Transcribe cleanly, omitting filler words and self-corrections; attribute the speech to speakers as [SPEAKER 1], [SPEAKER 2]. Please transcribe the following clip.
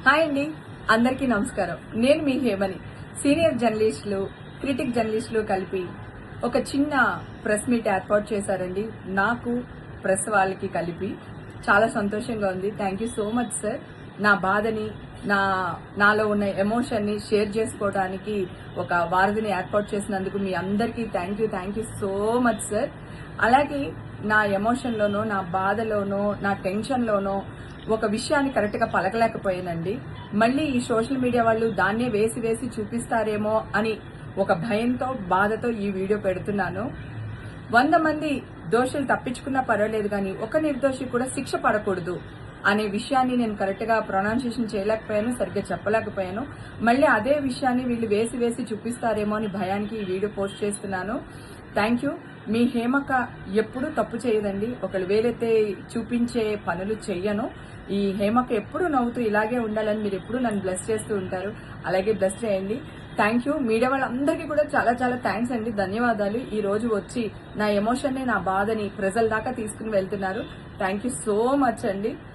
[SPEAKER 1] Hi అండి, అందరికీ నమస్కారం. నేను మీ హేమని. సీనియర్ జర్నలిస్టులు, క్రిటిక్ జర్నలిస్టులు కలిపి ఒక చిన్న ప్రెస్ మీట్ ఏర్పాటు చేశారండి. నాకు ప్రెస్ వాళ్ళకి కలిపి చాలా సంతోషంగా ఉంది. Thank you so much sir. నా బాధని, నాలో ఉన్న ఎమోషన్ని షేర్ చేసుకోవడానికి ఒక వారధిని ఏర్పాటు చేసినందుకు మీ అందరికీ thank you so much sir. అలాగే నా ఎమోషన్లోనో, నా బాధలోనో, నా టెన్షన్లోనో ఒక విషయాన్ని కరెక్ట్గా పలకలేకపోయానండి. మళ్ళీ ఈ సోషల్ మీడియా వాళ్ళు దాన్నే వేసి చూపిస్తారేమో అని ఒక భయంతో, బాధతో ఈ వీడియో పెడుతున్నాను. 100 మంది దోషులు తప్పించుకున్నా పర్వాలేదు కానీ ఒక నిర్దోషి కూడా శిక్ష పడకూడదు అనే విషయాన్ని నేను కరెక్ట్గా ప్రొనౌన్సియేషన్ చేయలేకపోయాను, సరిగ్గా చెప్పలేకపోయాను. మళ్ళీ అదే విషయాన్ని వీళ్ళు వేసి చూపిస్తారేమో అని భయానికి ఈ వీడియో పోస్ట్ చేస్తున్నాను. Thank you. మీ హేమక ఎప్పుడూ తప్పు చేయదండి. ఒకళ్ళు వేలైతే చూపించే పనులు చెయ్యను. ఈ హేమక ఎప్పుడు నవ్వుతూ ఇలాగే ఉండాలని మీరు ఎప్పుడు నన్ను బ్లెస్ చేస్తూ ఉంటారు. అలాగే బ్లెస్ చేయండి. Thank you. మీడియా వాళ్ళందరికీ కూడా చాలా థ్యాంక్స్ అండి, ధన్యవాదాలు. ఈ రోజు వచ్చి నా ఎమోషన్ని, నా బాధని ప్రజల దాకా తీసుకుని వెళ్తున్నారు. థ్యాంక్ యూ సో మచ్ అండి.